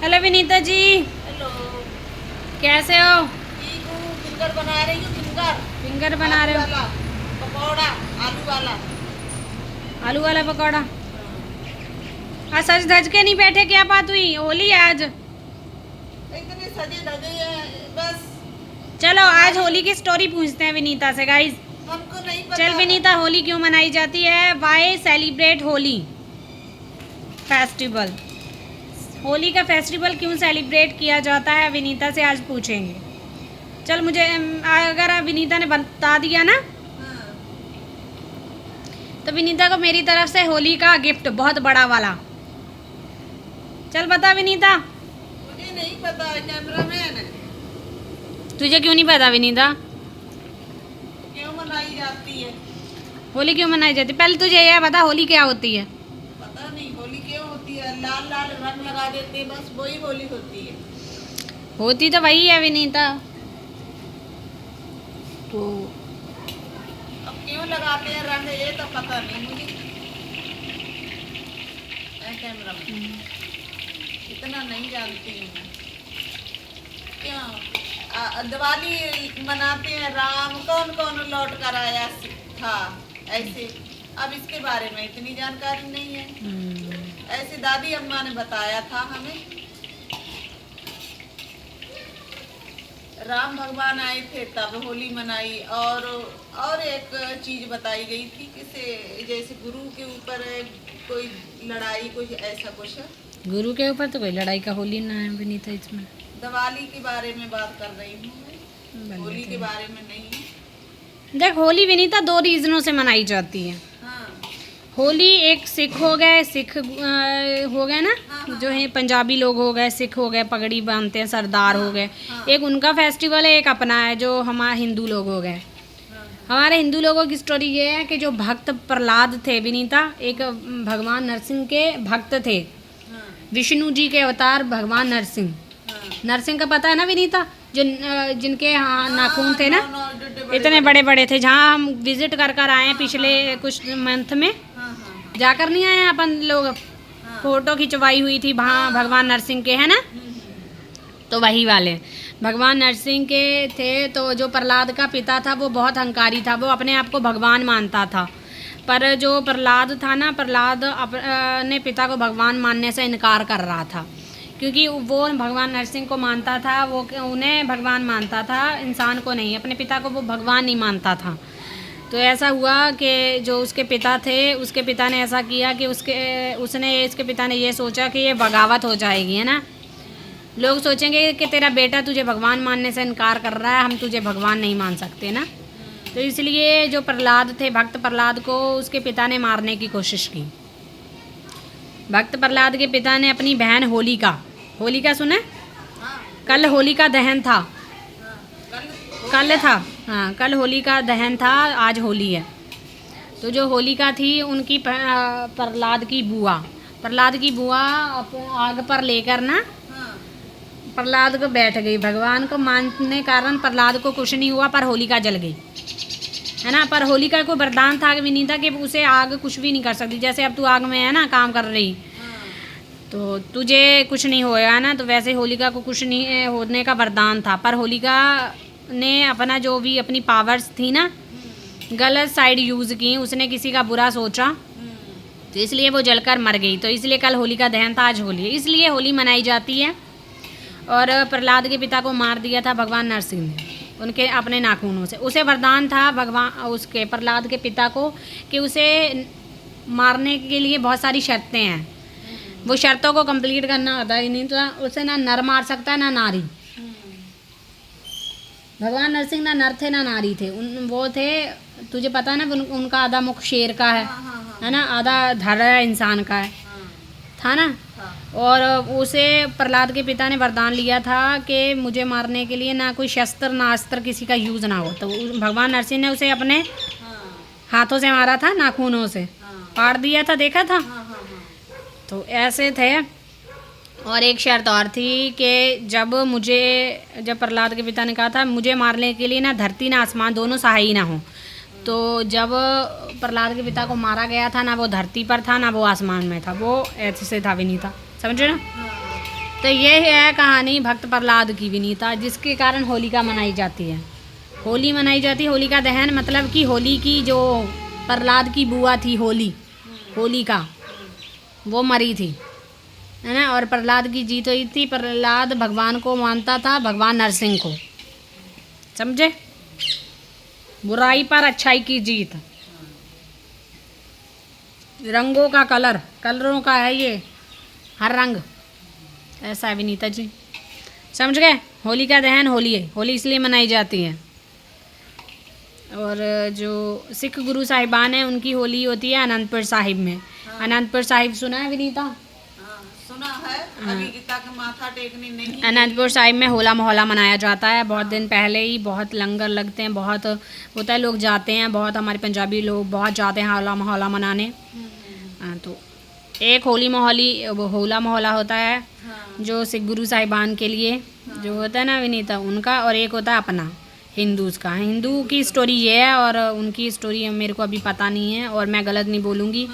Hello Vinita ji, hello. कैसे हो? ठीक हूँ। फिंगर बना रही हूँ। फिंगर फिंगर बना आलू रहे हो? वाला पकौड़ा। आलू वाला। आलू वाला पकौड़ा। हाँ। आज सज धज के नहीं बैठे, क्या बात हुई? होली है आज। इतने सजे धजे हैं बस। चलो आज हमारी होली की स्टोरी पूछते हैं विनीता से गाइस। हमको नहीं चल पता है। विनीता, होली क्यों मनाई जाती है? Why celebrate Holi festival? Holi का फेस्टिवल क्यों सेलिब्रेट किया जाता है, विनीता से आज पूछेंगे। चल मुझे अगर विनीता ने बता दिया ना, हाँ। तो विनीता को मेरी तरफ से होली का गिफ्ट बहुत बड़ा वाला। चल बता विनीता। मुझे नहीं पता है, कैमरामैन है। तुझे क्यों नहीं पता विनीता? क्यों मनाई जाती है? होली क्यों मनाई जाती है? पहले तुझे यह बता, होली क्या होती है? पता नहीं होली क्यों होती है। लाल लाल रंग लगा देते हैं, बस वही होली होती है। होती तो वही है विनीता। तो अब क्यों लगाते हैं रंग, ये तो पता नहीं मुझे। कैमरामैन इतना नहीं जानती हूँ मैं। क्यों दिवाली मनाते हैं? राम कौन कौन लौट कर आया था ऐसे। अब इसके बारे में इतनी जानकारी नहीं है। ऐसे दादी अम्मा ने बताया था हमें। राम भगवान आए थे तब होली मनाई। और एक चीज बताई गई थी कि जैसे गुरु के ऊपर कोई लड़ाई, कुछ ऐसा कुछ। गुरु के ऊपर तो कोई लड़ाई का होली ना है विनीता इसमें। दिवाली के बारे में बात कर रही हूँ मैं, होली के बारे में नहीं। देख, होली विनीता दो रीजनों से मनाई जाती है। हाँ। होली एक सिख हो गए, सिख हो गए ना, हाँ, जो है पंजाबी लोग हो गए, सिख हो गए, पगड़ी बांधते हैं, सरदार हो गए। हाँ, एक उनका फेस्टिवल है, एक अपना है जो हमारे हिंदू लोग हो गए। हाँ, हमारे हिंदू लोगों की स्टोरी ये है कि जो भक्त प्रहलाद थे विनीता, एक भगवान नरसिंह के भक्त थे। हाँ, विष्णु जी के अवतार भगवान नरसिंह। हाँ, नरसिंह का पता है ना विनीता, जो जिनके यहाँ नाखून थे ना, हाँ, इतने बड़े बड़े थे। जहाँ हम विजिट कर कर आए हैं पिछले कुछ मंथ में, हाँ, हाँ, जाकर नहीं आए हैं अपन लोग, हाँ, फोटो खिंचवाई हुई थी वहाँ भगवान नरसिंह के, है ना। तो वही वाले भगवान नरसिंह के थे। तो जो प्रहलाद का पिता था वो बहुत अहंकारी था, वो अपने आप को भगवान मानता था। पर जो प्रहलाद था ना, प्रहलाद अपने पिता को भगवान मानने से इनकार कर रहा था, क्योंकि वो भगवान नरसिंह को मानता था, वो उन्हें भगवान मानता था, इंसान को नहीं। अपने पिता को वो भगवान नहीं मानता था। तो ऐसा हुआ कि जो उसके पिता थे, उसके पिता ने ऐसा किया कि इसके पिता ने ये सोचा कि ये बगावत हो जाएगी, है ना। लोग सोचेंगे कि तेरा बेटा तुझे भगवान मानने से इनकार कर रहा है, हम तुझे भगवान नहीं मान सकते ना। तो इसलिए जो प्रहलाद थे, भक्त प्रहलाद को उसके पिता ने मारने की कोशिश की। भक्त प्रहलाद के पिता ने अपनी बहन होलिका सुने? हाँ, कल होलिका दहन था। हाँ, कल था, हाँ कल होलिका दहन था, आज होली है। तो जो होलिका थी उनकी प्रहलाद की बुआ आग पर लेकर ना हाँ, प्रहलाद को बैठ गई। भगवान को मानने कारण प्रहलाद को कुछ नहीं हुआ, पर होलिका जल गई, है ना। पर होलिका को वरदान था विनीता कि उसे आग कुछ भी नहीं कर सकती। जैसे अब तू आग में है ना, काम कर रही, हाँ, तो तुझे कुछ नहीं होएगा ना, तो वैसे होलिका को कुछ नहीं होने का वरदान था। पर होलिका ने अपना जो भी अपनी पावर्स थी ना, गलत साइड यूज़ की। उसने किसी का बुरा सोचा, तो इसलिए वो जलकर मर गई। तो इसलिए कल होलिका दहन था, आज होली है, इसलिए होली मनाई जाती है। और प्रहलाद के पिता को मार दिया था भगवान नरसिंह ने उनके अपने नाखूनों से। उसे वरदान था भगवान उसके प्रहलाद के पिता को कि उसे मारने के लिए बहुत सारी शर्तें हैं, वो शर्तों को कंप्लीट करना होता है। नहीं तो उसे ना नर मार सकता है ना नारी। भगवान नरसिंह ना नर थे ना नारी थे, वो थे, तुझे पता है ना, उनका आधा मुख शेर का है ना, आधा धड़ इंसान का है, था ना। और उसे प्रहलाद के पिता ने वरदान लिया था कि मुझे मारने के लिए ना कोई शस्त्र ना अस्त्र किसी का यूज़ ना हो। तो भगवान नरसिंह ने उसे अपने हाथों से मारा था, नाखूनों से फाड़ दिया था, देखा था। तो ऐसे थे। और एक शर्त और थी कि जब प्रहलाद के पिता ने कहा था मुझे मारने के लिए ना धरती ना आसमान दोनों सहाय ना हो। तो जब प्रहलाद के पिता को मारा गया था ना, वो धरती पर था ना वो आसमान में था, वो ऐसे से था विनीता, समझे ना। तो ये है कहानी भक्त प्रहलाद की विनीता, जिसके कारण होलिका मनाई जाती है। होली मनाई जाती है, होलिका दहन, मतलब कि होली की जो प्रहलाद की बुआ थी होलिका, वो मरी थी, है ना। और प्रहलाद की जीत हुई थी। प्रहलाद भगवान को मानता था, भगवान नरसिंह को, समझे। बुराई पर अच्छाई की जीत। रंगों का कलरों का है ये, हर रंग ऐसा है विनीता जी, समझ गए। होली का दहन होली है, होली इसलिए मनाई जाती है। और जो सिख गुरु साहिबान हैं उनकी होली होती है अनंतपुर साहिब में। अनंतपुर साहिब सुना है विनीता? सुना है, अभी तक माथा टेकने नहीं। अनंतपुर साहिब में होला मोहल्ला मनाया जाता है। बहुत दिन पहले ही बहुत लंगर लगते हैं, बहुत होता है, लोग जाते हैं, बहुत हमारे पंजाबी लोग बहुत जाते हैं होला मोहल्ला मनाने। तो एक होला मोहल्ला होता है जो सिख गुरु साहिबान के लिए जो होता है ना विनीता, उनका, और एक होता है अपना हिंदूज़ का। हिंदू की स्टोरी ये है, और उनकी स्टोरी मेरे को अभी पता नहीं है, और मैं गलत नहीं बोलूँगी,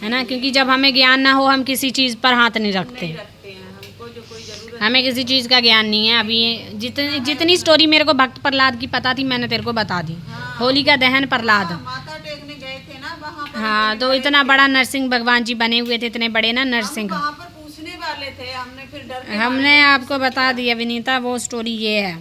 है ना, क्योंकि जब हमें ज्ञान ना हो हम किसी चीज़ पर हाथ नहीं रखते। हमको जो कोई जरूरत, हमें किसी चीज़ का ज्ञान नहीं है। अभी जितनी स्टोरी मेरे को भक्त प्रहलाद की पता थी मैंने तेरे को बता दी। होली का दहन प्रहलाद, माथा टेकने गए थे ना वहाँ पर। हाँ, तो इतना बड़ा नरसिंह भगवान जी बने हुए थे, इतने बड़े ना नरसिंह। वहाँ पर पूछने वाले थे, हमने फिर डर के हमने आपको बता दिया विनीता, वो स्टोरी ये है।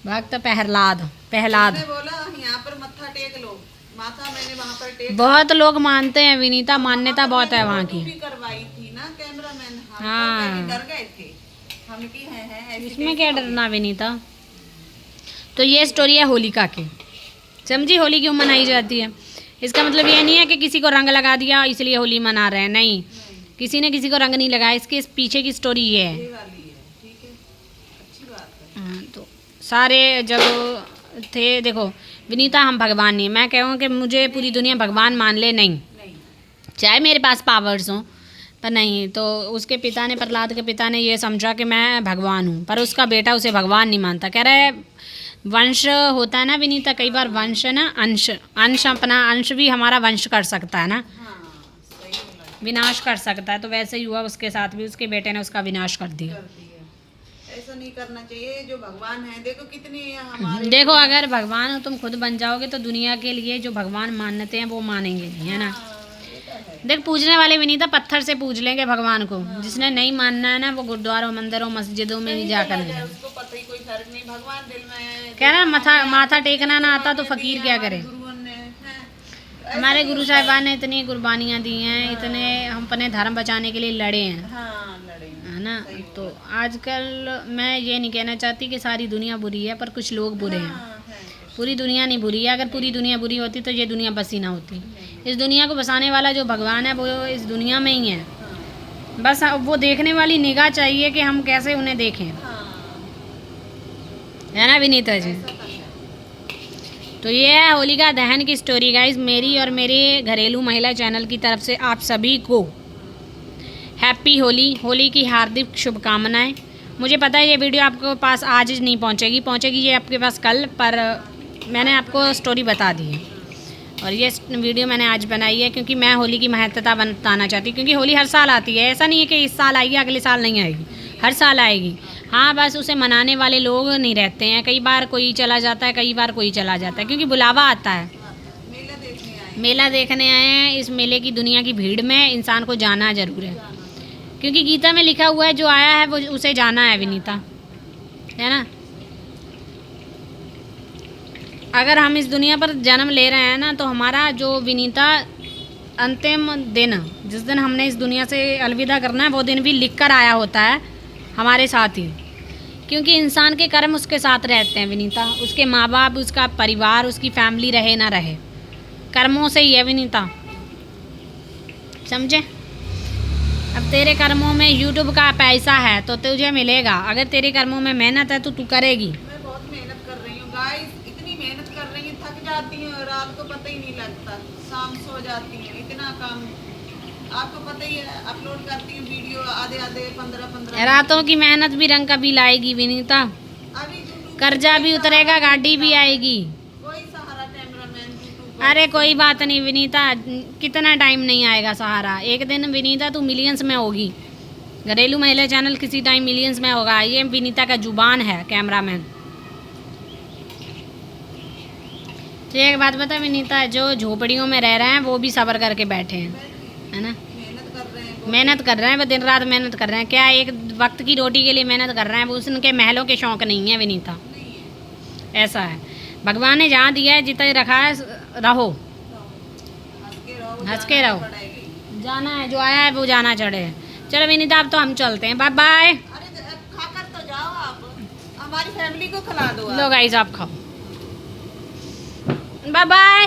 भक्त प्रहलाद मैंने बोला यहाँ पर मत्था टेक लो, माथा मैंने वहाँ पर टेक। बहुत लोग मानते हैं विनीता, मान्यता बहुत है वहाँ की। भी करवाई थी ना कैमरामैन, हाँ, डर गए थे हम कि है इसमें क्या डरना विनीता। तो ये स्टोरी है होलिका की, समझी। होली क्यों मनाई जाती है, इसका मतलब ये नहीं है कि किसी को रंग लगा दिया इसलिए होली मना रहे हैं, नहीं, किसी ने किसी को रंग नहीं लगाया। इसके पीछे की स्टोरी ये है। ठीक है, अच्छी बात है। हाँ, तो सारे जब थे, देखो विनीता, हम भगवान नहीं, मैं कहूँ कि मुझे पूरी दुनिया भगवान मान ले, नहीं, चाहे मेरे पास पावर्स हों, पर नहीं। तो उसके पिता ने, प्रहलाद के पिता ने ये समझा कि मैं भगवान हूँ, पर उसका बेटा उसे भगवान नहीं मानता। कह रहा है वंश होता है ना विनीता, कई बार वंश है ना, अंश अपना अंश भी हमारा वंश कर सकता है ना, विनाश कर सकता है। तो वैसे ही हुआ उसके साथ भी, उसके बेटे ने उसका विनाश कर दिया। ऐसा नहीं करना चाहिए। जो भगवान है, देखो कितने हमारे, देखो अगर भगवान हो तुम खुद बन जाओगे तो दुनिया के लिए जो भगवान मानते हैं वो मानेंगे नहीं, है ना। देख, पूजने वाले विनीता पत्थर से पूज लेंगे भगवान को। जिसने नहीं मानना है ना वो गुरुद्वारों, मंदिरों, मस्जिदों में नहीं जाकर नहीं। उसको पता ही कोई फर्क नहीं, भगवान दिल में कह रहा माथा टेकना ना आता तो फकीर क्या करे। हमारे गुरु साहिबान ने इतनी कुर्बानियाँ दी हैं, इतने हम अपने धर्म बचाने के लिए लड़े हैं, है ना। तो आजकल मैं ये नहीं कहना चाहती कि सारी दुनिया बुरी है, पर कुछ लोग बुरे हैं। पूरी दुनिया नहीं बुरी है। अगर पूरी दुनिया बुरी होती तो ये दुनिया बसी ना होती। इस दुनिया को बसाने वाला जो भगवान है वो इस दुनिया में ही है। बस वो देखने वाली निगाह चाहिए कि हम कैसे उन्हें देखें, है ना विनीता जी। तो ये है होलिका दहन की स्टोरी गाइस, मेरी और मेरे घरेलू महिला चैनल की तरफ से आप सभी को हैप्पी होली, होली की हार्दिक शुभकामनाएं। मुझे पता है ये वीडियो आपके पास आज नहीं पहुंचेगी ये आपके पास कल, पर मैंने आपको स्टोरी बता दी है। और ये वीडियो मैंने आज बनाई है क्योंकि मैं होली की महत्वता बताना चाहती हूँ, क्योंकि होली हर साल आती है। ऐसा नहीं है कि इस साल आएगी अगले साल नहीं आएगी, हर साल आएगी। हाँ, बस उसे मनाने वाले लोग नहीं रहते हैं। कई बार कोई चला जाता है, कई बार कोई चला जाता है, क्योंकि बुलावा आता है। मेला देखने आए हैं, इस मेले की दुनिया की भीड़ में इंसान को जाना जरूर है, क्योंकि गीता में लिखा हुआ है जो आया है वो उसे जाना है विनीता, है ना। अगर हम इस दुनिया पर जन्म ले रहे हैं ना, तो हमारा जो विनीता अंतिम दिन, जिस दिन हमने इस दुनिया से अलविदा करना है, वो दिन भी लिख कर आया होता है हमारे साथ ही, क्योंकि इंसान के कर्म उसके साथ रहते हैं विनीता। उसके माँ बाप, उसका परिवार, उसकी फैमिली रहे ना रहे, कर्मों से ही है विनीता, समझे। अब तेरे कर्मों में यूट्यूब का पैसा है तो तुझे मिलेगा, अगर तेरे कर्मों में मेहनत है तो तू करेगी। मैं बहुत मेहनत कर रही हूँ गाइस, इतनी मेहनत कर रही हूँ, थक जाती हूँ, रात को पता ही नहीं लगता, शाम सो जाती हूँ, इतना काम आपको पता ही है। अपलोड करती हूँ वीडियो आधे 15 रातों की मेहनत भी रंग कभी लाएगी विनीता, अभी कर्जा भी उतरेगा, गाड़ी भी आएगी। कोई सहारा कैमरामैन, अरे कोई बात नहीं विनीता, कितना टाइम नहीं आएगा सहारा, एक दिन विनीता तू मिलियंस में होगी, घरेलू महिला चैनल किसी टाइम मिलियंस में होगा। ये विनीता का जुबान है, कैमरामैन। तो एक बात बता विनीता, जो झोपड़ियों में रह रहे हैं वो भी सब्र करके बैठे हैं, है ना। मेहनत कर रहे हैं, मेहनत कर रहे हैं, वो दिन रात मेहनत कर रहे हैं। क्या एक वक्त की रोटी के लिए मेहनत कर रहे हैं, वो उनके महलों के शौक नहीं है विनीता। नहीं है। ऐसा है, भगवान ने जहाँ दिया है, जितना रखा है रहो, हंस के रहो। जाना है, जो आया है वो जाना चढ़े। चलो विनीता, अब तो हम चलते हैं, बाय बाय। अरे खाकर तो जाओ आप, हमारी फैमिली को खिला दो आप। लो गाइस, आप खाओ, बाय बाय।